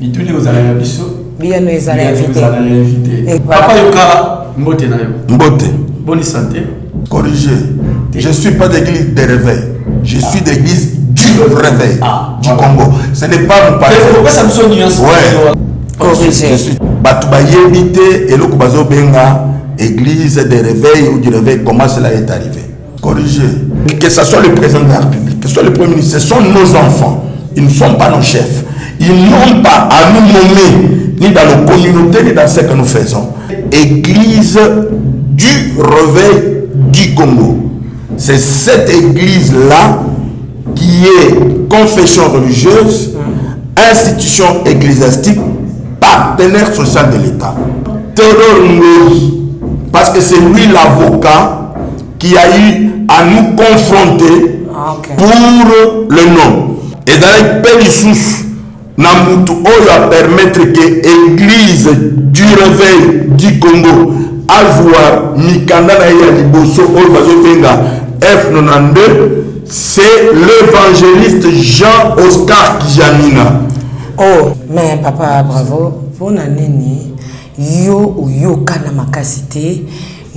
Mituni aux allez biso. Bien nous allons inviter. Papa Yoka Mbote na yo. Mbote. Bonne santé. Corrigé. Je ne suis pas d'église de réveil. Je suis d'église du réveil du Congo. Ce n'est pas mon père. Pourquoi ça me sonne nuance? Ouais. Corrigé. Je suis. Batubayébité et le Kubazo Benga, église de réveil ou du réveil, comment cela est arrivé? Corrigé. Que ce soit le président de la République, que ce soit le Premier ministre, ce sont nos enfants. Ils ne sont pas nos chefs. Ils n'ont pas à nous nommer, ni dans nos communautés, ni dans ce que nous faisons. Église du réveil du Congo. C'est cette église-là qui est confession religieuse, institution ecclésiastique, partenaire social de l'État. Théodore Ngoyi, parce que c'est lui l'avocat qui a eu à nous confronter pour le nom. Et dans les pays Namutu Oyo a permettre que l'église du réveil du Congo a joué Mikanda na ya liboso Oyo bazobenga F92, c'est l'évangéliste Jean-Oscar Kijamina. Oh, mais papa, bravo. Pour nani yo ou yo kana makasité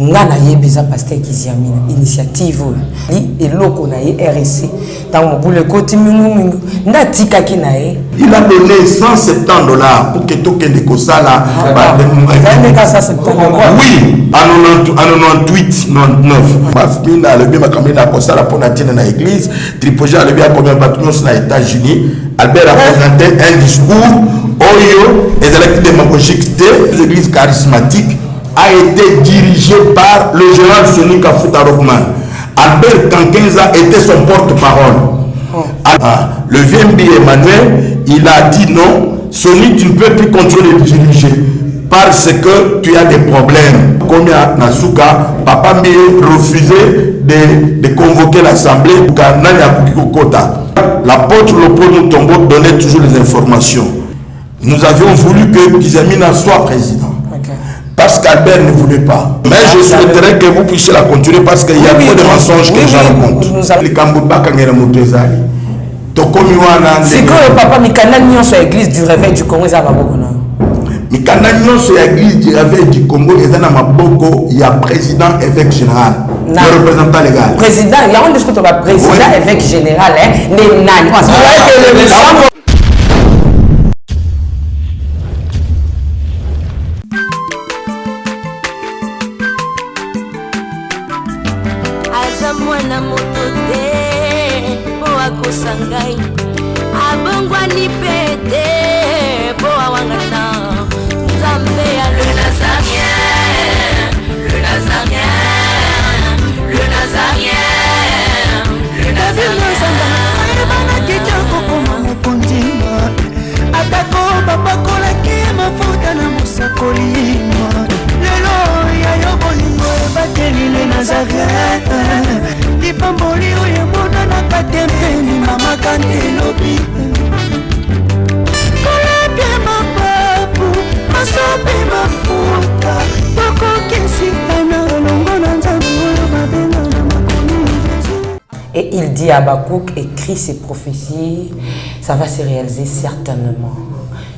ngana yebeza pasteur Kijamina initiative li eloko na ye RSC dans mon le côté mingu ndatika kinae. Il a donné $170 pour que tout le Kosala. Oui, à 98, 99. Ma famille a le bien caméra à Kosala pour la tienne dans l'église. Tripoja a le bien combien de bâtiments aux États-Unis. Albert a présenté un discours. Oyo, les élections démagogiques des églises charismatiques a été dirigé par le général Soni Kafuta Rockman. Albert Kankenza était son porte-parole. Le VMB Emmanuel, il a dit non, Soni, tu ne peux plus contrôler et diriger parce que tu as des problèmes. Comme à Nasuka, Papa Mbié refusait de convoquer l'Assemblée pour l'apôtre Leopoldo Tombo donnait toujours les informations. Nous avions voulu que Kijamina soit président. Parce qu'Albert ne voulait pas. Mais je souhaiterais que vous puissiez la continuer parce qu'il y a trop de mensonges que j'en raconte. Les Kambouba Kangera Moutezali. C'est que le papa Mikanda Nyon sur l'église du réveil du Congo, ça va beaucoup. Mikanda Nyon sur l'église du réveil du Congo, il y a Maboko, il y a président évêque général. Le représentant légal. Président, il y a un discours de président évêque général. Les nani. Mwana moto te po akosangai abongwani pete po awangana Nzambe ya le Nazarien, le Nazarien, le Nazarien, le Nazarien. Bana kitoko koma mukundima atako babakolaki mafuta na musakolima lelo ya yo bolingo ebateli le Nazareth. Lipamboli oyo monana katempeni mama kandelobi kolapye mapapu masope mafuta tokokesitana longo na nzambe oyo babenga na makomi Jésus. Et il dit à Habakkuk, écrit ces prophéties, ça va se réaliser certainement.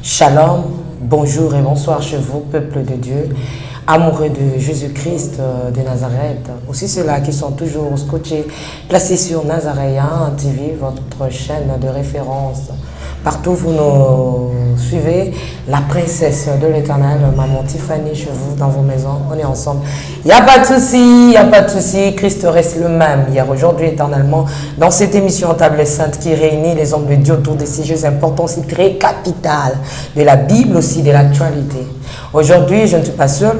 Shalom, bonjour et bonsoir chez vous, peuple de Dieu, amoureux de Jésus-Christ de Nazareth. Aussi ceux-là qui sont toujours scotchés, placés sur Nazaréen TV, votre chaîne de référence. Partout où vous nous suivez, la princesse de l'Éternel, maman Tiffany, chez vous, dans vos maisons, on est ensemble. Il n'y a pas de souci, il n'y a pas de souci. Christ reste le même hier, aujourd'hui, éternellement. Dans cette émission Table Sainte qui réunit les hommes de Dieu autour de ces jeux importants, c'est très capital. De la Bible aussi, de l'actualité. Aujourd'hui, je ne suis pas seul.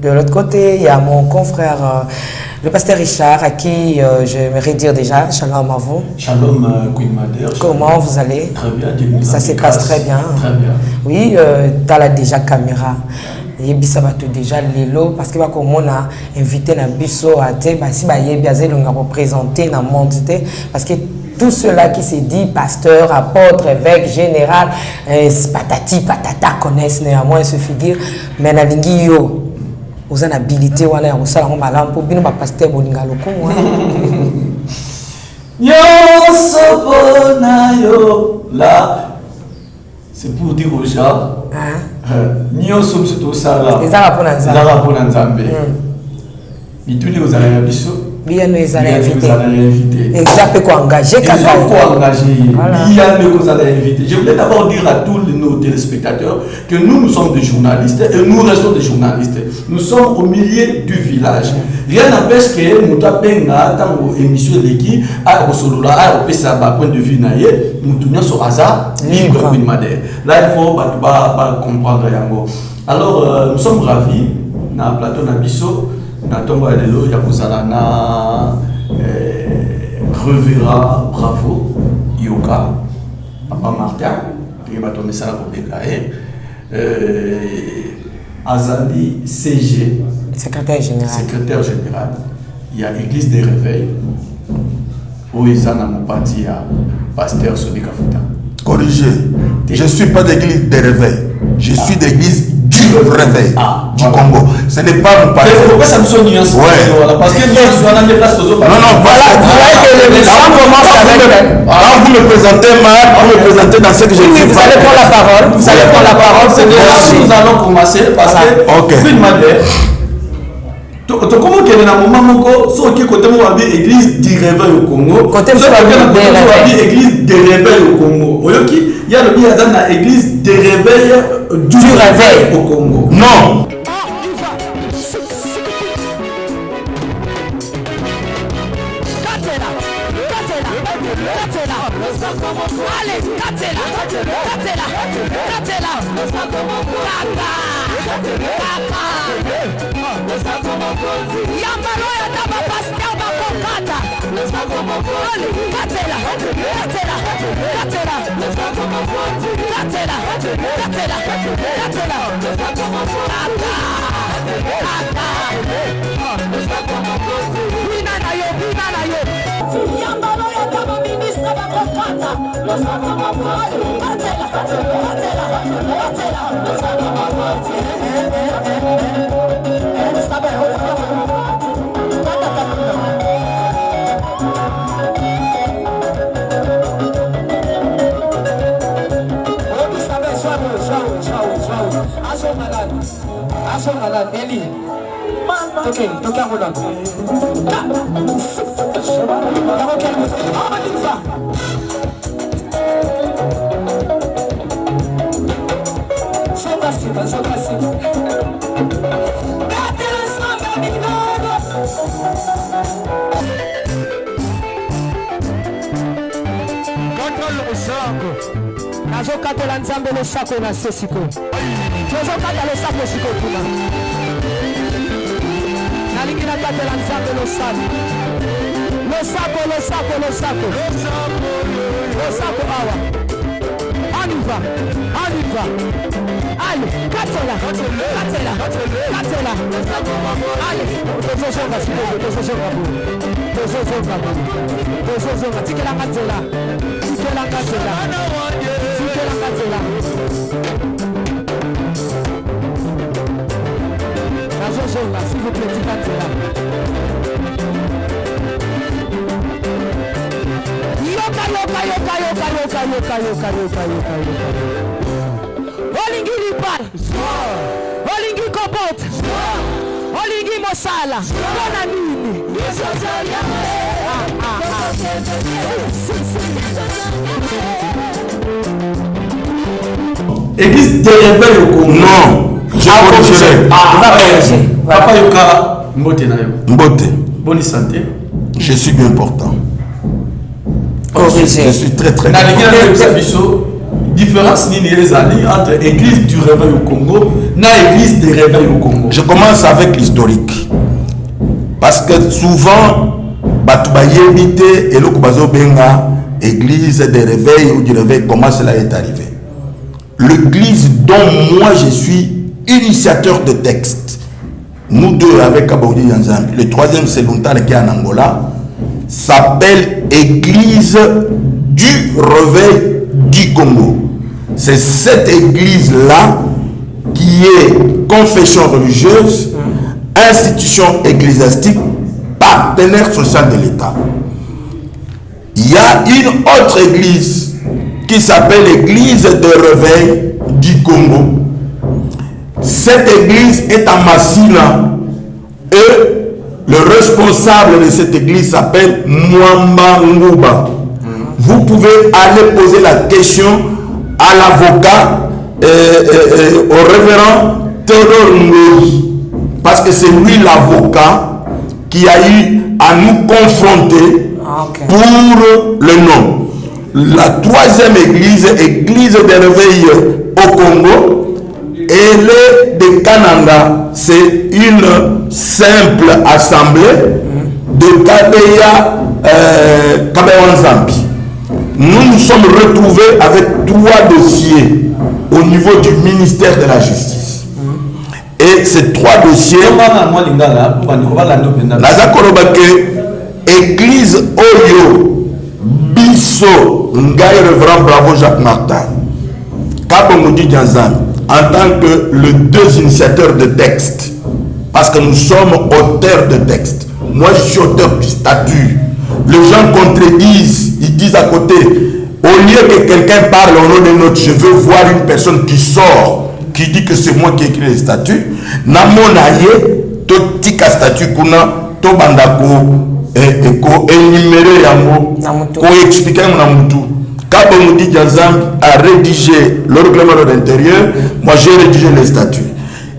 De l'autre côté, il y a mon confrère, le pasteur Richard, à qui j'aimerais dire déjà, shalom à vous. Shalom, Queen Mother. Comment vous allez? Très bien, ça se passe très bien. Très bien. Oui, tu as déjà caméra. Et ça va tout déjà l'élo parce que comme on a invité un bisso à te, si on a représenté dans le monde, parce que tout cela qui se dit pasteur, apôtre, évêque, général, patati, patata connaissent néanmoins ce figure, mais na lingi yo. Vous avez habilité ou avez ça on va pour bien pas pasteur bolinga loko yo sobona yo la C'est pour dire aux gens, nous sommes tout ça là. Les Arabes pour Nzambe. Mais tous les Arabes, bien nous allons inviter. Exact, quoi engager. Je voulais d'abord dire à tous nos téléspectateurs que nous sommes des journalistes et nous restons des journalistes. Nous sommes au milieu du village. Rien n'empêche que nous avons une émission qui a un point de vue nous tournons sur hasard libre. Là, il faut comprendre. Alors, nous sommes ravis dans le plateau Nabiso. Natomba Lelo, Yakuzalana, Revera, Bravo, Yoka, Papa Martin, Ribato Messala Kobekae, Azali CG, secrétaire général. Il y a l'Église des Réveils, où ils ont mon parti à Pasteur Sobi Kafuta. Corrigé. Je ne suis pas d'église des réveils. Je suis d'église du réveil du Congo. Ce n'est pas mon parti. Pourquoi ça me sonne nuance? Parce que nous sommes dans des places aux autres. Non, voilà. Quand vous me présentez mal, vous me présentez dans ce que je dis. Vous allez prendre la parole. Vous allez prendre la parole. C'est déjà nous allons commencer parce que une manière. Comment qu'il y a un moment où il y a une église du réveil au Congo, côté église des réveils au Congo. Il y a une église des réveils du réveil au Congo. Non. Nazokatela nzambe losako na se siko. Tozokata losako siko kuna. Nalingi nakatela nzambe losako. Losako awa. Aniva. Allez, katela. Allez, tozosonga siko, tozosonga. Tikela katela. S'il vous plaît, Olingi lipal, olingi kopot, olingi mosala, kona nini? Église des réveils au Congo. Non. Je corrigerai. Papa Yoka Mbote na yo. Mbote. Bonne santé. Je suis bien portant. Je suis très bien. Différence entre église du réveil au Congo et église des réveils au Congo. Je commence avec l'historique. Parce que souvent, Batubayébité et le Kubazo Benga, église des réveils ou du réveil, comment cela est arrivé? L'église dont moi je suis initiateur de texte, nous deux avec Aboudi Yanzambi, le troisième c'est Luntal qui est en Angola, s'appelle Église du réveil du Congo. C'est cette église-là qui est confession religieuse, institution ecclésiastique, partenaire social de l'État. Il y a une autre église qui s'appelle l'église de réveil du Congo. Cette église est à Massina et le responsable de cette église s'appelle Mwamba Ngouba. Vous pouvez aller poser la question à l'avocat, au révérend Théodore Ngoyi, parce que c'est lui l'avocat qui a eu à nous confronter pour le nom. La troisième église, église de réveil au Congo, elle est de Kananga. C'est une simple assemblée de Kabeya Kabewanzambi. Nous nous sommes retrouvés avec 3 dossiers au niveau du ministère de la Justice. Et ces 3 dossiers, Église Oyo, Bisso, Ngaï Révérend Bravo Jacques Martin, Kabongoudi Dianzan, en tant que le 2 initiateurs de texte, parce que nous sommes auteurs de texte. Moi, je suis auteur du statut. Les gens contredisent, ils disent à côté, au lieu que quelqu'un parle au nom de notre, je veux voir une personne qui sort, qui dit que c'est moi qui ai écrit les statuts. Namonaye, to tika statut kuna, to bandako, ko énuméré yango, ko expliquer mon mutu. Kabomoudi Dianzambi a rédigé le règlement de l'intérieur, moi j'ai rédigé les statuts.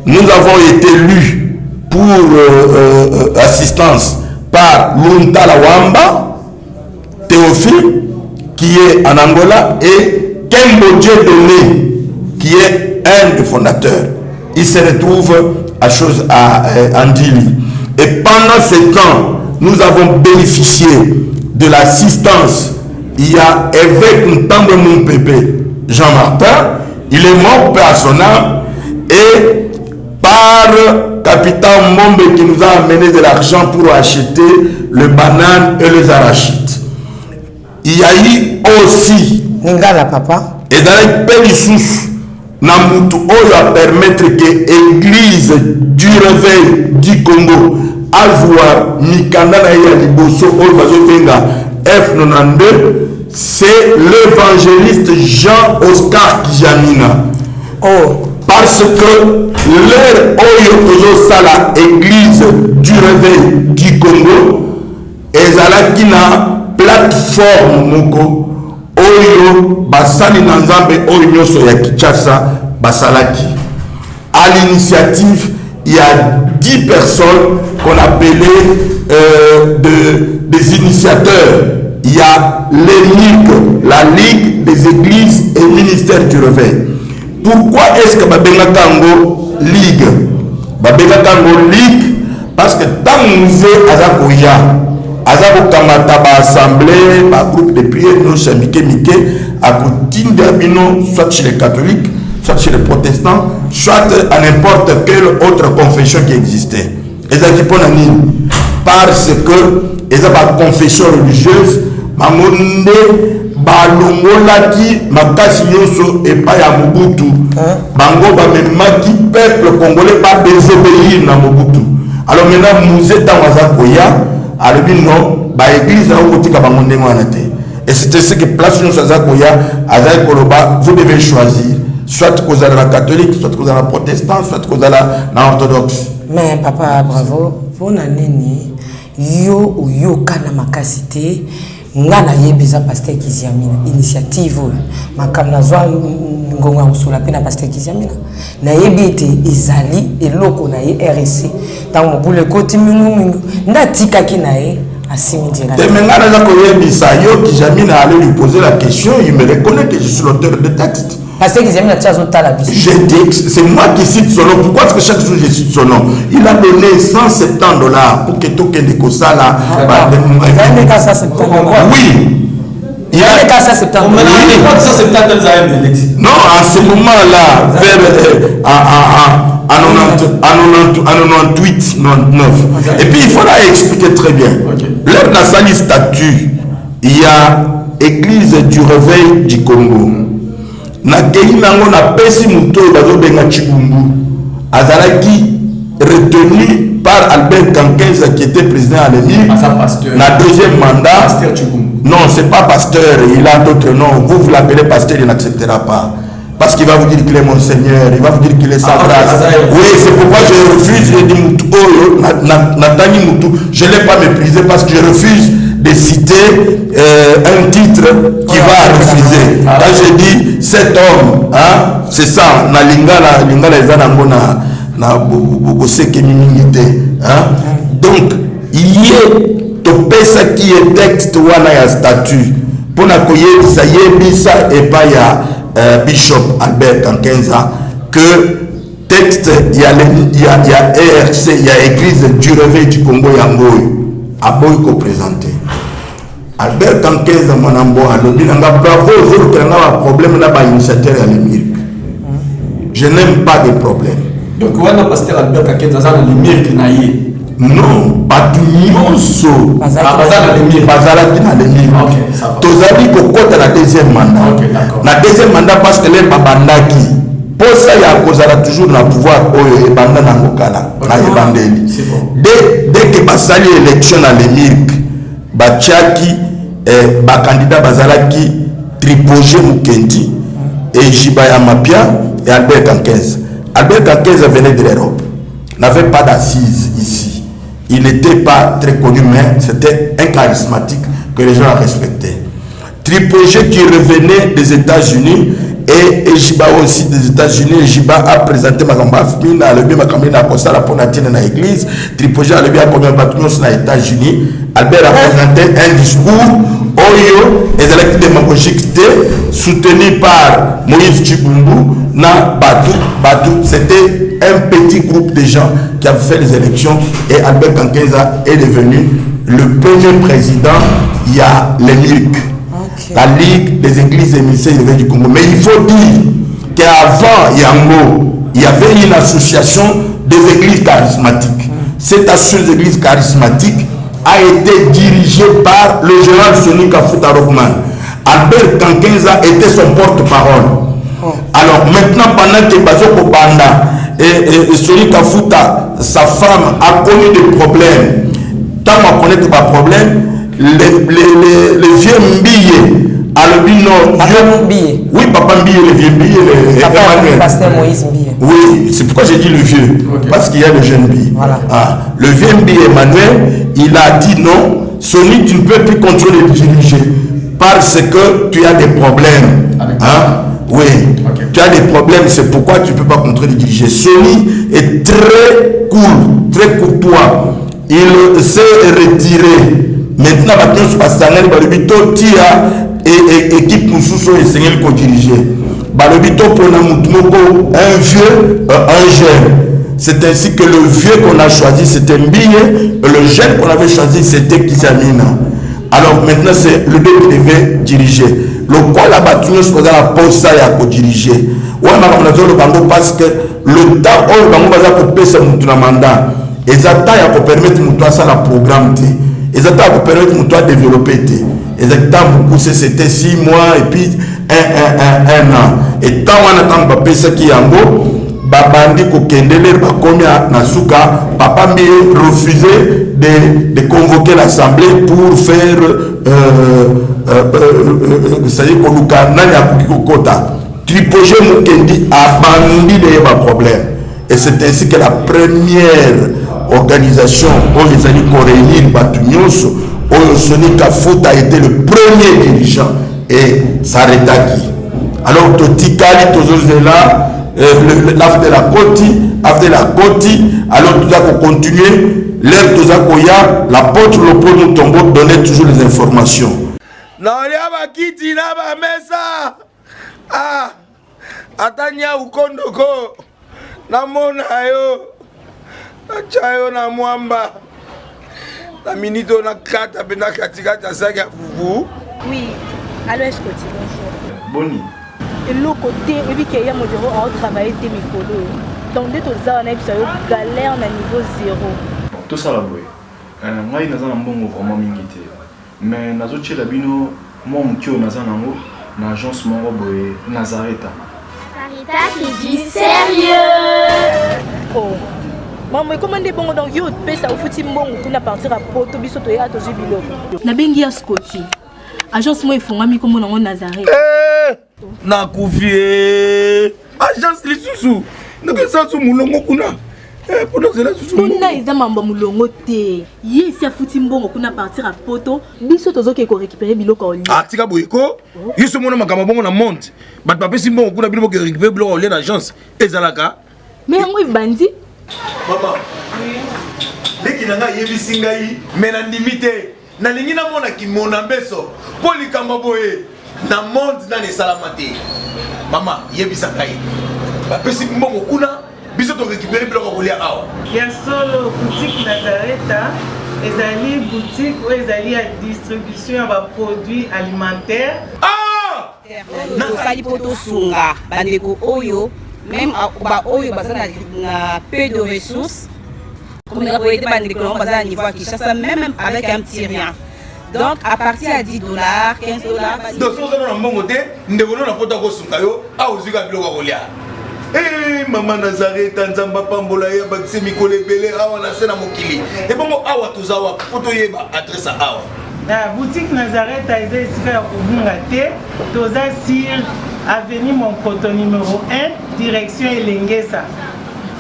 Nous avons été lus pour assistance par Luntala Wamba, Théophile, qui est en Angola, et Kembo Dieudonné, qui est un des fondateurs. Il se retrouve à Andili. Et pendant ce temps, nous avons bénéficié de l'assistance. Il y a évêque Ntambe Moupépé, Jean-Martin, il est mort par son âme, et par capitaine Mombe qui nous a amené de l'argent pour acheter les bananes et les arachides. Il y a eu aussi Ningala papa et dans les pays sous Namutu Oyo à permettre que l'église du réveil du Congo Azwa Mikanda na ya liboso Oyo bazotenga F92, c'est l'évangéliste Jean-Oscar Kijamina. oh Parce que l'heure Oyo Sala église du réveil du Congo ezalaki na plateforme moko Oyo basali na Nzambe Oyo nyonso ya Kinshasa basalaki. À l'initiative, il y a 10 personnes qu'on appelait des initiateurs. Il y a la Ligue des églises et ministères du réveil. Pourquoi est-ce que Babenga Tango Ligue? Babenga Tango Ligue parce que tant que nous avons Azako Kamata ba assemblée, ba groupe de prière, nous sommes Mike à côté d'Abino, soit chez les catholiques, soit chez les protestants, soit à n'importe quelle autre confession qui existait. Et ça qui parce que ils ont une confession religieuse, Mamonde balongolaki makasi yoso epa ya Mobutu. Bango bamemaki peuple congolais pas désobéir na Mobutu. Alors maintenant Mouzé Tawazakoya alobi non ba église na okotika bango ndenge wana te. Et c'est ce que place nous Zakoya azai koloba, vous devez choisir soit kozala la catholique, soit kozala protestant, soit kozala na orthodoxe. Mais papa bravo pour nani yo ou yo kana makasité ngana yebeza pasteur Kiziamina initiative makamna zwa ngonga musula pe na pasteur Kiziamina na yebite ezali eloko na ye RC tango bule koti mingu ndatika ki na ye asimidi na ngana za ko yebisa yo Kiziamina allait lui poser la question, il me reconnaît que je suis l'auteur de texte. Pasteur Kiziamina tchazo tala biso. Je dis c'est moi qui cite son nom. Pourquoi est-ce que chaque jour je cite son nom? Il a donné $170 pour que Tokende Kosala. Oui. Il y a des cas à septembre. Non, en ce moment-là, vers en 98, 99. Et puis il faudra expliquer très bien. L'heure dans sa statut, il y a Église du réveil du Congo. Na Keïnango na pesi muto bazo benga Chibumbu. Azalaki retenu par Albert Kankenza qui était président à l'émir. Na deuxième mandat. Non, c'est pas pasteur, il a d'autres noms. Vous l'appelez pasteur, il n'acceptera pas. Parce qu'il va vous dire qu'il est mon Seigneur, il va vous dire qu'il est sans grâce. Oui, c'est pourquoi je refuse de dire je ne l'ai pas méprisé parce que je refuse de citer un titre qui va refuser. Quand je dis cet homme, hein, c'est ça, na lingala donc, il y a tout ça qui est texte ou un statut. Pour la ça y est, bisa et pas ya Bishop Albert Kankenza que texte il y a ERC, il y a Église du Réveil du Congo Yangoy à Boyko présenté. Albert Kankenza Manambo a lobby nanga bravo aux autres qui ont un problème là bas initiateur à l'émir. Je n'aime pas de problème. Donc on a pasteur Albert Kankenza dans l'émir qui naïe. Non, pas tout nyonso. Bazala l'émir. Bazala qui na l'émir. OK, ça va. Tozali kokota la deuxième mandat. OK, d'accord. La deuxième mandat parce que les babandaki. Pour ça il y a kozala toujours na pouvoir oyo ebanda na ngokala na ebandeli. C'est bon. Dès que basali élection na l'émir, bachaki ba candidat bazalaki Tripogé Mukendi et Jibaya Mapia et Albert Kankenza. Albert Kankenza venait de l'Europe. N'avait pas d'assises ici. Il n'était pas très connu, mais c'était un charismatique que les gens respectaient. Tripogé qui revenait des États-Unis et Jiba aussi des États-Unis. Jiba a présenté Makamba Fmina, le bien Makambina Costa, la Ponatine dans l'église. Tripogé a le bien combien de bâtiments dans les États-Unis. Albert a présenté un discours Oyo, et élections démagogiques soutenu par Moïse Tshibundu, na Batou. C'était un petit groupe de gens qui avaient fait les élections et Albert Kankenza est devenu le premier président. Il y a l'ENIC, la Ligue des Églises émissaires du Congo. Mais il faut dire qu'avant Yango, il y avait une association des églises charismatiques. Cette association des églises charismatiques a été dirigée par le général Soni Kafuta Rockman. Albert Kankenza était son porte-parole. Alors maintenant, pendant que Bazoko Banda et Soni Kafuta, sa femme, a connu des problèmes, tant qu'on connaît des problèmes, les vieux mbillés, oui, papa Mbillé, le vieux Mbillé, le pasteur Moïse Mbillé. Oui, c'est pourquoi j'ai dit le vieux, parce qu'il y a le jeune Mbillé. Voilà. Le vieux Mbillé Emmanuel, il a dit non, Sony, tu ne peux plus contrôler et diriger parce que tu as des problèmes. Oui, tu as des problèmes, c'est pourquoi tu ne peux pas contrôler et diriger. Sony est très cool, très courtois. Il s'est retiré. Maintenant, il passe à et équipe Moussousso et Seigneur qu'on dirigeait. Balobito pour un vieux, un jeune. C'est ainsi que le vieux qu'on a choisi c'était Mbillé, et le jeune qu'on avait choisi c'était Kizamina. Alors maintenant c'est le deux qui devait diriger. Le quoi la bâtiment se faisait la pause ça et à diriger. Ouais, mais parce que le temps où le bango va couper ce mandat, et ça t'a permettre à ça la programme. Et ça t'a permettre à développer. Exactement, c'était 6 mois et puis un an. Et tant qu'on attend papa ça qui est en haut, babandi kokendele bakomi na suka, papa mbi refusé de convoquer l'assemblée pour faire ça y est koluka nani akoki kokota. Tripogé Mukendi abandi les problèmes. Et c'est ainsi que la première organisation où les amis réunir Batunyoso Soni Kafuta a été le premier dirigeant et Saretaki. Alors Totikali Tozozela, l'AF de la Koti, alors tout ça pour continuer, l'air Tozakoya, l'apôtre Lopo Mutombo donnait toujours les informations. Naolia Kiti Naba Mesa, Atanya Ukondoko, Namona yo, Nachayo na Mwamba. La minute on a 4 à Bena Katigata Saga vous. Oui, alors est-ce que tu bonjour. Boni. Et l'autre côté, et puis qu'il y a mon bureau à travailler des micros. Donc, dès que tu as une galère à niveau 0. Tout ça là, oui. Moi, je suis vraiment mingité. Mais je suis là, moi, je suis dans l'agence Nazareth. Sarita qui dit sérieux. Oh. Maman, comment est bon donc yo pesa au fouti mbongo pour na partir à Poto biso to ya to jubilo. Na bengi ya Scotty. agence moi efongami comme on Nazareth. Na koufi. Agence lisusu. Na que ça sou mulongo kuna. Pour nous là sou. Kuna eza mamba mulongo te. Yi si afuti mbongo kuna partir à poto. Biso tozoke ko récupérer biloko oli. Ah tika boyeko. Yiso mona makamba bongo na monte. Bat papa si mbongo kuna biloko récupérer biloko oli na agence. Ezalaka. Mais yango bandi. Maman. Leki nanga yebisi ngai mena ndimite. Na lingi na mona ki mona mbeso. Poli kamba boye. Na monde na ne salamate. Mama yebisa ngai. Ba pesi mbongo kuna biso to récupérer biloko kolia awa. Ya solo boutique Nazareth ezali boutique ou ezali à distribution ya produits alimentaires. Ah! Nakali poto sunga bandeko oyo même ba oyo bazana na peu de ressources. Comme la boîte bandeko on bazana niveau à Kinshasa même avec un petit rien. Donc à partir à $10, $15. Donc si on a un bon côté, nous devons nous apporter au sungayo à ozuga biloko kolia. Eh maman Nazareth Tanzamba Pambola ya bakse mikole belé awa na sena mokili. Et bon awa tozawa poto yeba adresse awa. La boutique Nazareth a été ici à Kubungate, toza sur avenue Monkoto numéro 1, direction Elengesa.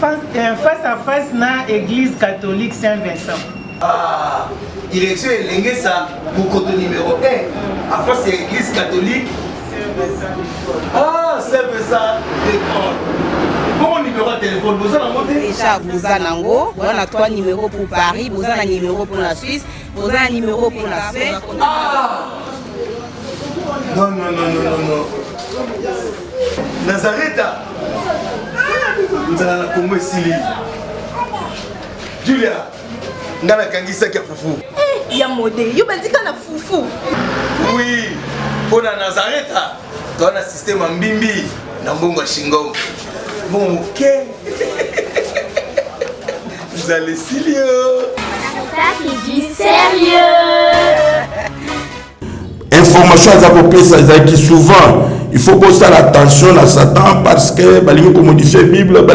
Face à face na église catholique Saint-Vincent. Ah, direction Elengesa, Monkoto numéro 1, à face à l'église catholique Saint-Vincent. Ah, Saint-Vincent d'école. Bon numéro de téléphone, vous avez monté déjà vous avez nango, vous avez 3 numéros pour Paris, vous avez un numéro pour la Suisse, vous avez un numéro pour la Suède. Ah! Non. Nazareth. Nous allons la Congo ici. Julia, nous allons kangisa kia fufu. Eh, ya modé, yo bandika na fufu. Oui, pour la Nazareth, tu as un système en bimbi, dans Bongo Shingo. Bon, ok. Vous allez sérieux. Ça qui dit sérieux. Information à ça qui souvent il faut qu'on fasse attention à Satan parce que comme dit la Bible,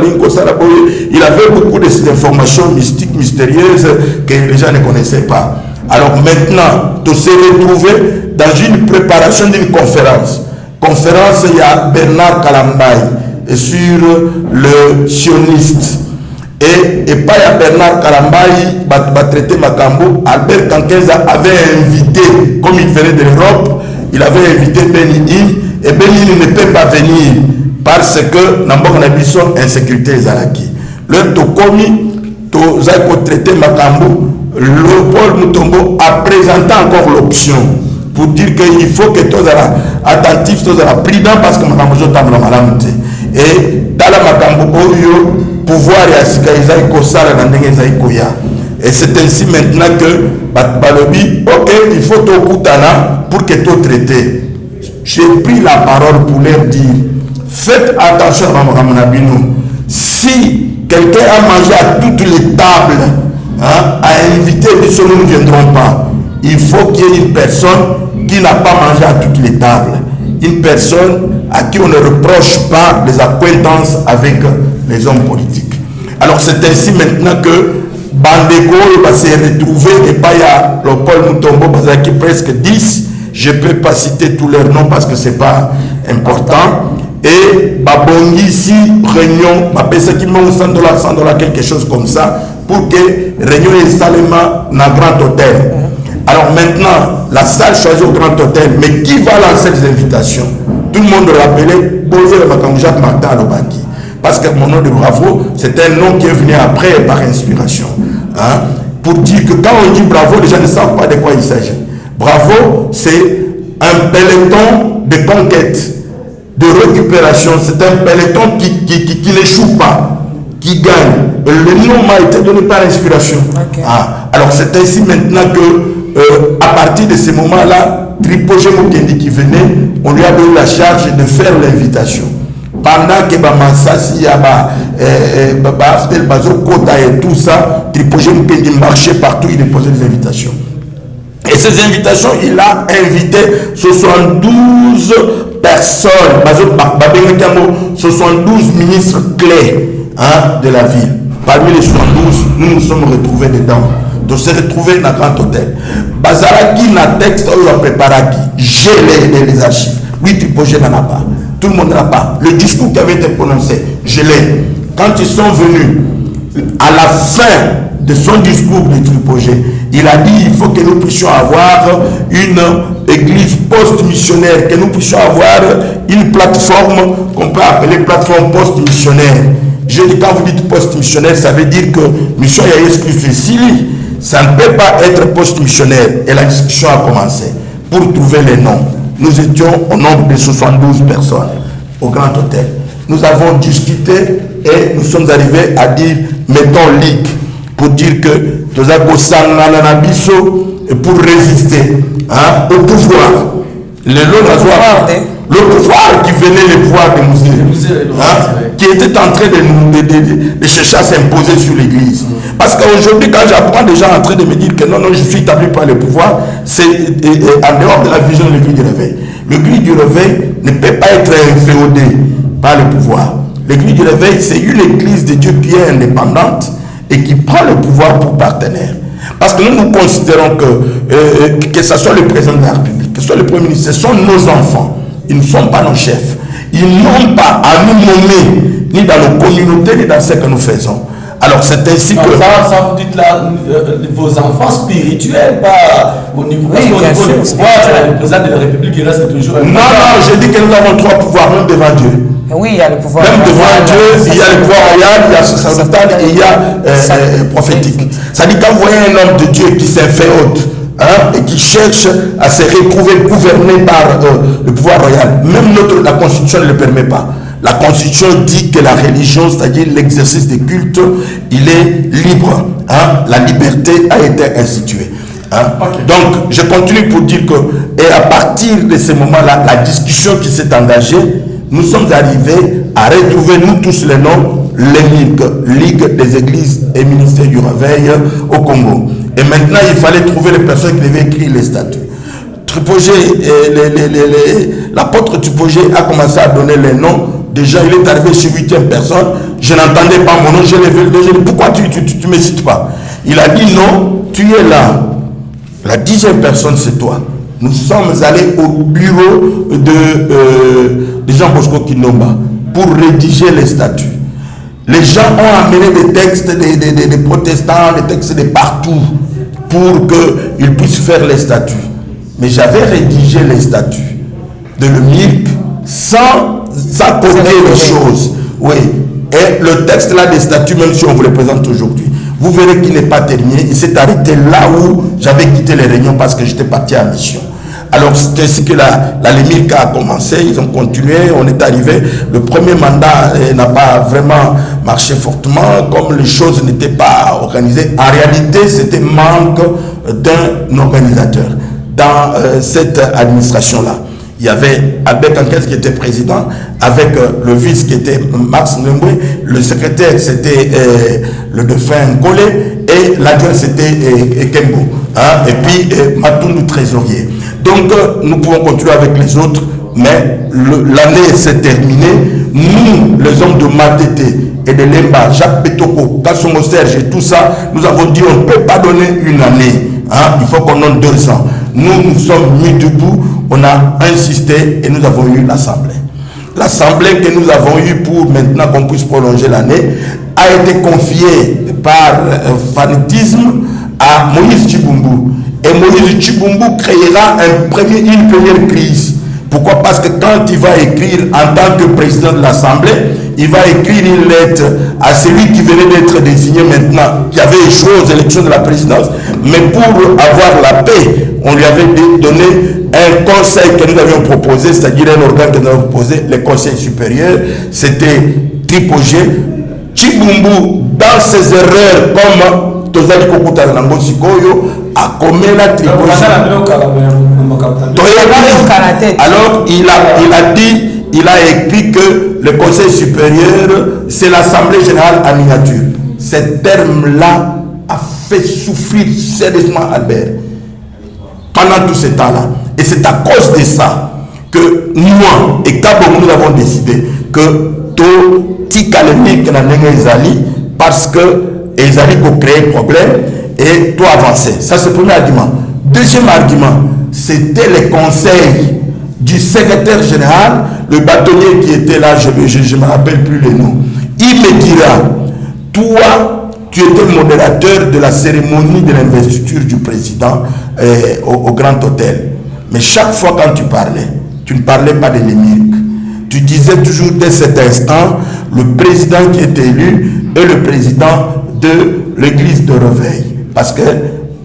il avait beaucoup de ces informations mystiques, mystérieuses que les gens ne connaissaient pas. Alors maintenant, tu se retrouver dans une préparation d'une conférence. Conférence, il y a Bernard Kalambay sur le sioniste. Et pas à Bernard Kalambay, va traiter Makambo. Albert Kankeza avait invité, comme il venait de l'Europe, il avait invité Benini. Et Benini ne peut pas venir parce que Nambok Nabison insécurité Zalaki. Leur Tokomi, Tozako traité Makambo, Léopold Mutombo a présenté encore l'option pour dire qu'il faut que tu sois attentif, tu sois prudent parce que Makambo est malade. Et dans la Makambo, pouvoir et Asika Isaïko Sala Nandengezaïkoya. Et c'est ainsi maintenant que Balobi, ok, il faut te Koutana pour que tu traites. J'ai pris la parole pour leur dire, faites attention à Mamanabino. Si quelqu'un a mangé à toutes les tables, à inviter, nous ne viendrons pas. Il faut qu'il y ait une personne qui n'a pas mangé à toutes les tables. Une personne à qui on ne reproche pas les acquaintances avec les hommes politiques. Alors c'est ainsi maintenant que Bandeko va se retrouver et pas il y a le Paul Mutombo qui presque 10. Je ne peux pas citer tous leurs noms parce que ce n'est pas important. Et Babongi ici, réunion, $100, quelque chose comme ça, pour que réunion est salement dans Grand Hôtel. Alors maintenant, la salle choisie au Grand Hôtel, mais qui va lancer les invitations? Tout le monde rappelait, Bozo le Makamou Jacques Martin à Lobaki. Parce que mon nom de Bravo, c'est un nom qui est venu après par inspiration. Pour dire que quand on dit Bravo, les gens ne savent pas de quoi il s'agit. Bravo, c'est un peloton de conquête, de récupération. C'est un peloton qui n'échoue pas, qui gagne. Le nom m'a été donné par inspiration. Okay. Alors c'est ainsi maintenant que, à partir de ce moment-là, Tripogé Mokendi qui venait, on lui a donné la charge de faire l'invitation. Pendant que Bamassasi, Aftel Bazo, Kota et tout ça, Tripogé Mokendi marchait partout, il déposait des invitations. Et ces invitations, il a invité 72 personnes, 72 ministres clés de la ville. Parmi les 72, nous nous sommes retrouvés dedans. de se retrouver dans Grand Hôtel. Bazaraki na texte où on préparaki, j'ai les archives. Lui, Tripoget n'en a pas. Tout le monde n'en a pas. Le discours qui avait été prononcé, je l'ai. Quand ils sont venus, à la fin de son discours de Tripoget, il a dit il faut que nous puissions avoir une église post-missionnaire, que nous puissions avoir une plateforme qu'on peut appeler plateforme post-missionnaire. Je dis quand vous dites post-missionnaire, ça veut dire que mission Yaïs Sili, ça ne peut pas être post-missionnaire. Et la discussion a commencé pour trouver les noms. Nous étions au nombre de 72 personnes au Grand Hôtel. Nous avons discuté et nous sommes arrivés à dire mettons ligue pour dire que pour résister au pouvoir. Le pouvoir qui venait, le pouvoir des musulmans, qui était en train de chercher à s'imposer sur l'église. Parce qu'aujourd'hui, quand j'apprends des gens en train de me dire que non, je suis établi par le pouvoir, c'est en dehors de la vision de l'église du réveil. L'église du réveil ne peut pas être inféodée par le pouvoir. L'église du réveil, c'est une église de Dieu qui est indépendante et qui prend le pouvoir pour partenaire. Parce que nous considérons que ce soit le président de la République, que ce soit le Premier ministre, ce sont nos enfants. Ils ne sont pas nos chefs. Ils n'ont pas à nous nommer, ni dans nos communautés, ni dans ce que nous faisons. Alors c'est ainsi que... Ça vous dites là, vos enfants spirituels, pas au niveau... Oui, bien sûr, le président de la République, il reste toujours... Non, je dis que nous avons trois pouvoirs, même devant Dieu. Oui, il y a le pouvoir... Même devant Dieu, il y a le pouvoir royal, il y a sacerdotal et il y a prophétique. Ça dit quand vous voyez un homme de Dieu qui s'est fait haute, et qui cherche à se retrouver gouverné par le pouvoir royal, même la Constitution ne le permet pas. La Constitution dit que la religion, c'est-à-dire l'exercice des cultes, il est libre. La liberté a été instituée. Okay. Donc, je continue pour dire que, et à partir de ce moment-là, la discussion qui s'est engagée, nous sommes arrivés à retrouver, nous tous les noms, les Ligue des Églises et Ministère du Réveil au Congo. Et maintenant, il fallait trouver les personnes qui devaient écrire les statuts. Tripoget, l'apôtre Tripoget a commencé à donner les noms. Déjà, il est arrivé sur 8e personne. Je n'entendais pas mon nom. Je l'ai vu. Je lui ai dit, pourquoi tu ne me cites pas? Il a dit non, tu es là. La 10e personne, c'est toi. Nous sommes allés au bureau de Jean Bosco Kinomba pour rédiger les statuts. Les gens ont amené des textes des protestants, des textes de partout pour qu'ils puissent faire les statuts. Mais j'avais rédigé les statuts de l'EMIRC sans accorder les choses. Oui. Et le texte là des statuts, même si on vous le présente aujourd'hui, vous verrez qu'il n'est pas terminé. Il s'est arrêté là où j'avais quitté les réunions parce que j'étais parti en mission. Alors c'est ainsi que la LEMIRC a commencé, ils ont continué, on est arrivé. Le premier mandat n'a pas vraiment marché fortement, comme les choses n'étaient pas organisées. En réalité, c'était manque d'un organisateur dans cette administration-là. Il y avait Albert Kankes qui était président, avec le vice qui était Max Ndembwe, le secrétaire c'était le défunt Nkole et l'adjoint c'était Kembo, et puis Matundu trésorier. Donc nous pouvons continuer avec les autres, mais l'année s'est terminée. Nous, les hommes de Matete et de Lemba, Jacques Petoko, Kassomo Serge et tout ça, nous avons dit on ne peut pas donner une année, il faut qu'on donne 2 ans. Nous sommes mis debout, on a insisté et nous avons eu l'assemblée. L'assemblée que nous avons eue pour maintenant qu'on puisse prolonger l'année a été confiée par fanatisme à Moïse Chibumbu. Et Moïse Chibumbu créera une première crise. Pourquoi? Parce que quand il va écrire en tant que président de l'Assemblée, il va écrire une lettre à celui qui venait d'être désigné maintenant, qui avait échoué aux élections de la présidence. Mais pour avoir la paix, on lui avait donné un conseil que nous avions proposé, c'est-à-dire un organe que nous avions proposé, le conseil supérieur. C'était Tripoget. Chibumbu, dans ses erreurs, comme Tozali Kokuta Nango Sikoyo, a commis la Tripoget. Alors, il a écrit que le conseil supérieur, c'est l'Assemblée générale en miniature. Ce terme-là a fait souffrir sérieusement Albert pendant tout ce temps-là. Et c'est à cause de ça que moi et Kabou, nous avons décidé que tout Tikalemik n'a Ezali parce que Ezali a créé problème et toi avancer. Ça, c'est le premier argument. Deuxième argument, c'était les conseils du secrétaire général, le bâtonnier qui était là, je ne me rappelle plus le nom. Il me dira, toi, tu étais modérateur de la cérémonie de l'investiture du président au Grand Hôtel. Mais chaque fois quand tu ne parlais pas de l'émir. Tu disais toujours dès cet instant, le président qui est élu est le président de l'église de Reveil. Parce que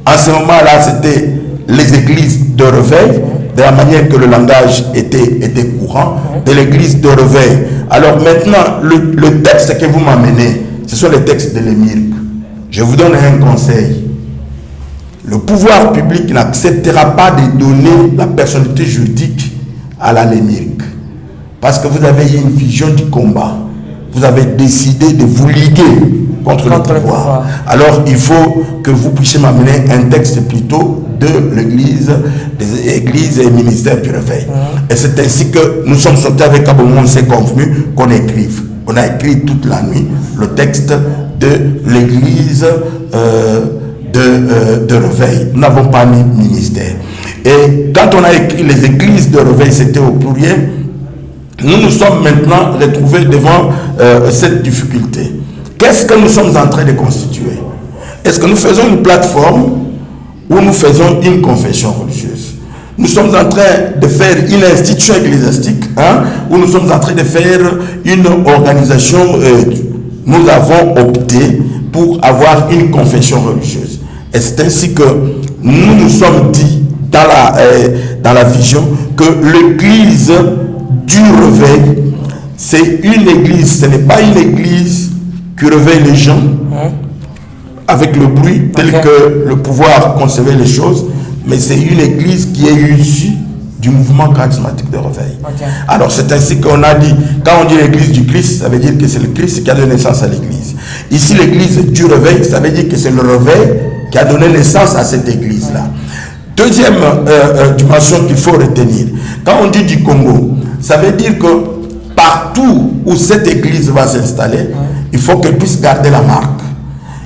en ce moment-là, c'était les églises de Reveil, de la manière que le langage était courant, de l'église de Reveil. Alors maintenant, le texte que vous m'amenez, ce sont les textes de l'émir. Je vous donne un conseil. Le pouvoir public n'acceptera pas de donner la personnalité juridique à la l'émir. Parce que vous avez une vision du combat. Vous avez décidé de vous liguer contre le pouvoir. Alors, il faut que vous puissiez m'amener un texte plutôt de l'église, des églises et ministères du réveil. Et c'est ainsi que nous sommes sortis avec Abomon, on s'est convenu qu'on écrive. On a écrit toute la nuit le texte de l'église de réveil. Nous n'avons pas mis ministère. Et quand on a écrit les églises de réveil, c'était au pluriel. Nous nous sommes maintenant retrouvés devant cette difficulté. Qu'est-ce que nous sommes en train de constituer? Est-ce que nous faisons une plateforme ou nous faisons une confession religieuse? Nous sommes en train de faire une institution ecclésiastique, ou nous sommes en train de faire une organisation. Nous avons opté pour avoir une confession religieuse. Et c'est ainsi que nous nous sommes dit dans la vision que l'église du réveil, c'est une église, ce n'est pas une église qui réveille les gens avec le bruit tel que le pouvoir concevait les choses, mais c'est une église qui est issue du mouvement charismatique de réveil. Alors c'est ainsi qu'on a dit, quand on dit l'église du Christ, ça veut dire que c'est le Christ qui a donné naissance à l'église. Ici l'église du réveil, ça veut dire que c'est le réveil qui a donné naissance à cette église-là. Deuxième dimension qu'il faut retenir, quand on dit du Congo, ça veut dire que partout où cette église va s'installer, il faut qu'elle puisse garder la marque.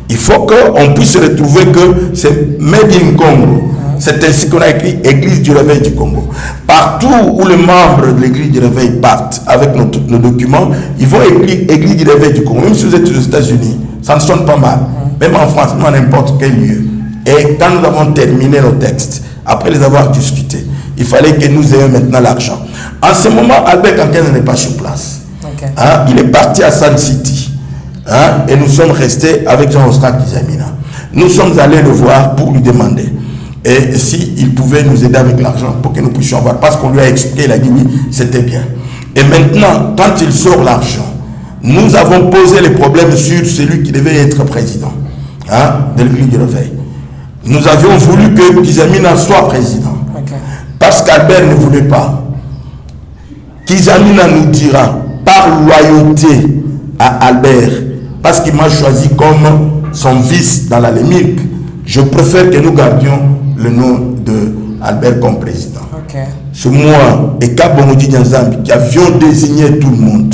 Il faut qu'on puisse retrouver que c'est Made in Congo. C'est ainsi qu'on a écrit Église du Réveil du Congo. Partout où les membres de l'Église du Réveil partent avec nos documents, ils vont écrire Église du Réveil du Congo. Même si vous êtes aux États-Unis, ça ne sonne pas mal. Même en France, même à n'importe quel lieu. Et quand nous avons terminé nos textes, après les avoir discutés, il fallait que nous ayons maintenant l'argent. En ce moment, Albert Kanken n'est pas sur place. Il est parti à Sun City. Et nous sommes restés avec Jean-Oscar Kizamina. Nous sommes allés le voir pour lui demander et s'il pouvait nous aider avec l'argent pour que nous puissions avoir. Parce qu'on lui a expliqué, il a dit oui, c'était bien. Et maintenant, quand il sort l'argent, nous avons posé les problèmes sur celui qui devait être président de l'Église du Réveil. Nous avions voulu que Kizamina soit président. Parce qu'Albert ne voulait pas. Kizamina nous dira, par loyauté à Albert, parce qu'il m'a choisi comme son vice dans la Lémique, je préfère que nous gardions le nom de Albert comme président. C'est moi et Kabongodi Nyanzambi qui avions désigné tout le monde,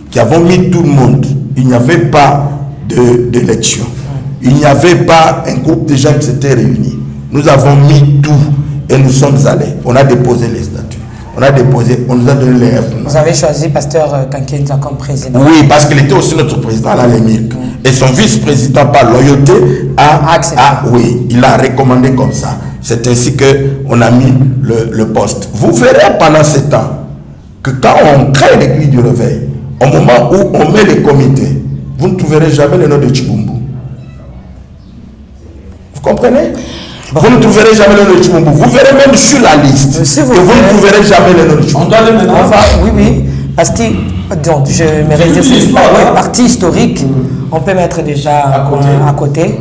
qui avons mis tout le monde. Il n'y avait pas d'élection. Il n'y avait pas un groupe de gens qui s'étaient réunis. Nous avons mis tout et nous sommes allés. On a déposé les statuts. On a déposé, on nous a donné les F. Vous avez choisi Pasteur Kankenza comme président. Oui, parce qu'il était aussi notre président à la Lémique. Et son vice-président, par loyauté, oui, il a recommandé comme ça. C'est ainsi qu'on a mis le poste. Vous verrez pendant ce temps que quand on crée l'église du réveil, au moment où on met les comités, vous ne trouverez jamais le nom de Chibumbu. Vous comprenez? Vous ne trouverez jamais le nom de Chibumbu. Vous verrez même sur la liste que vous ne trouverez jamais le nom de Chibumbu. On doit le maintenant. Oui. Parce que donc, je me réfléchis partie historique, on peut mettre déjà à côté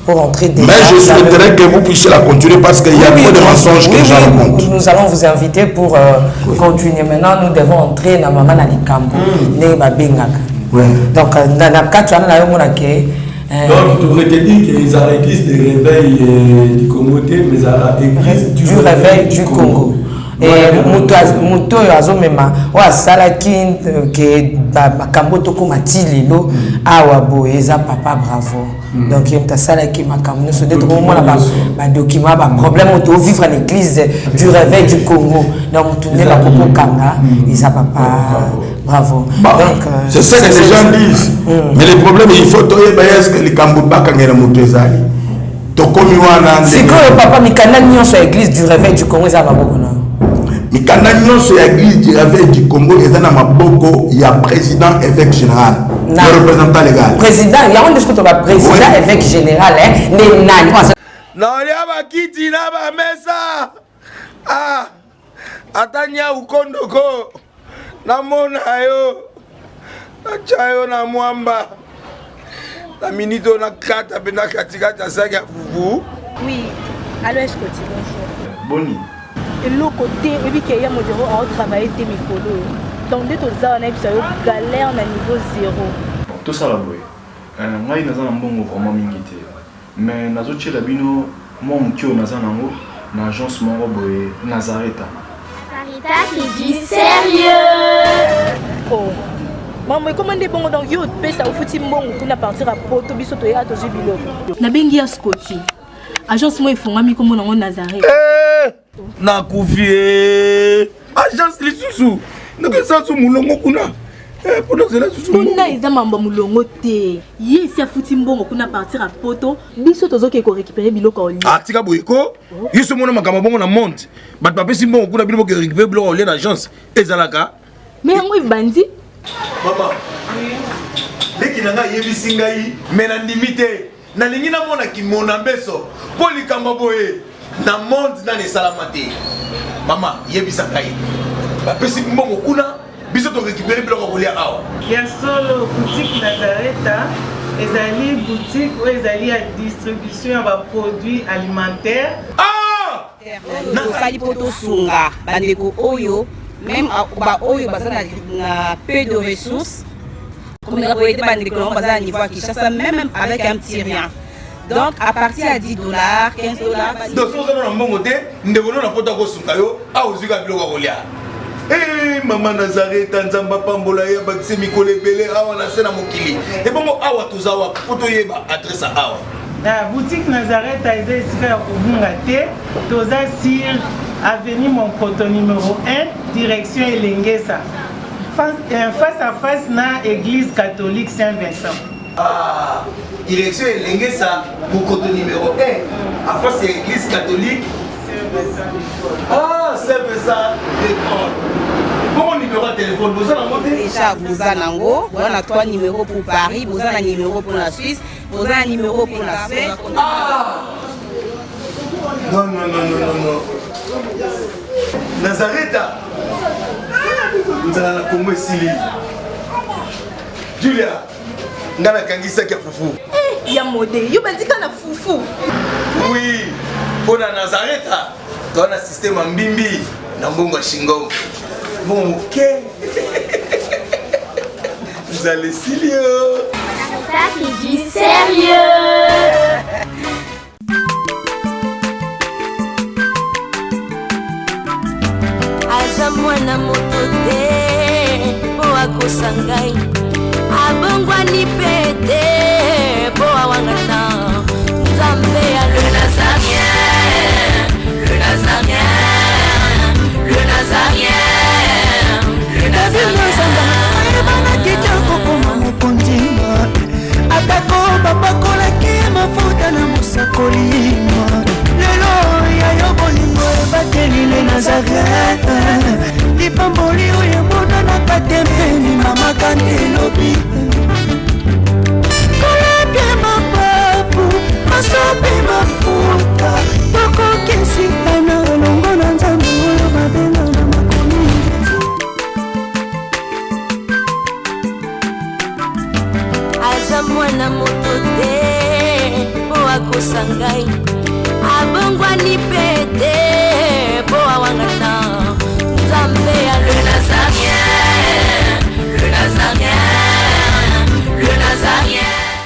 pour entrer déjà. Mais je souhaiterais que vous puissiez la continuer parce qu'il y a trop de mensonges que les gens racontent. Nous allons vous inviter pour continuer. Maintenant, nous devons entrer dans Maman Alikambo. Donc, dans le cas, tu as donc, tu devrais te dire qu'ils ont l'église de réveil du Congo, mais ils ont l'église du réveil du Congo. moto oyo azomema oyo asalaki ke makambo tokóma ti lelo awa boye eza papa bravo donc ye moto asalaki makambo nyonso nde tokomona badocument baproblème oyo tovivre na église du réveil du Congo donc motu nde bakokokanga eza papa bravo donc c'est ça que les gens disent mais le problème il faut toyeba est-ce que likambo bakangela moto ezali tokomi wana sikoyo papa mikanda nyonso ya église du réveil du Congo eza maboko na mikanda nyonso ya église du réveil du Congo eza na maboko ya président évêque général le représentant légal président yango nde sikoto ba président évêque général ne nani naolia bakiti na bamesa atanya ukondoko namona yo natya yo na mwamba na minito na kata pe na katikati ya saki ya fufu. Oui, alors est-ce que tu bonjour? Boni. Et l'autre côté, et puis qu'il y a mon bureau à travailler tes micros. Donc, dès que tu as un galère à niveau 0. Tout ça là, oui. Moi, je suis vraiment mingité. Mais je suis bino, moi, je suis dans l'agence Nazareta. Sarita qui dit sérieux. Oh. Maman, comment est bon donc yo pesa au fouti mbongo pour partir à Porto biso to ya to jubilo. Na bengi ya Scotty. Agence moi ifungami comme on Nazareth. Na kufie. Agence lisusu. Ndeke sansu mulongo kuna. Pour nous là susu. Kuna eza mamba mulongo te. Ye si afuti mbongo kuna partir à Porto biso to zoke ko récupérer biloko oli. Ah tika boyeko. Yeso mona makamba bongo na monte. Bat papa si mbongo kuna biloko récupérer biloko oli na agence. Ezalaka. Mais yango bandi. Maman, leki nanga yebisi ngai mena ndimite nalingi namona kimona mbeso po likambo boye na monde na esalama te. Mama yebisa ngai bapesi mbongo kuna biso to récupérer biloko kolia awa ya solo boutique Nazareta ezali boutique ou ezali ya distribution ya produits alimentaires. Nasali poto sunga bandeko oyo même ba oyo bazana na peu de ressources comme la boîte bandeko on bazana niveau à Kinshasa même avec un petit rien. Donc à partir à $10, $15. Donc so zana mbongo te ndeko na poto ko sunga yo a ozika biloko kolia. Eh maman Nazareta nzamba pambola ya bakise mikole belé awa na sena mokili. Et bongo awa tozawa poto yeba adresse awa. La boutique Nazareta est ici à Ubungate, Toza Sir, avenue Monkoto numéro 1, direction Elengesa. Face à face na église catholique Saint-Vincent. Ah, direction Elengesa, Monkoto numéro 1, à face à l'église catholique Saint-Vincent. Ah, Saint-Vincent d'école. Bon numéro de téléphone, vous en avez déjà vous en avez 3 numéros pour Paris, vous en avez un numéro pour la Suisse, vous en avez un numéro pour la Suisse. Ah! Non. Nazareta. Nous allons la Congo ici. Julia, nous allons kangisa kia fufu. Eh, ya modé, yo bandika na fufu. Oui, pour la Nazareta, tu as un système en bimbi, na mbongo shingo. Bon, ok. Vous allez sérieux. Sarita qui dit sérieux. Aza mwana moto te po akosa ngai abongwani pete po awangana Nzambe ya le Nazarien, le Nazarien, le Nazarien, le Nazarien. Atako babakolaki mafuta na mosakolima lelo yayo bolingo ebateli le Nazareta lipamboli oyo emonanaka tembeni mama kandelobi kolapie mapapu masope mafuta tokokesikana elongo na Nzambe oyo babenga na makomi aza mwana moto te po akosa ngai abongwani pete po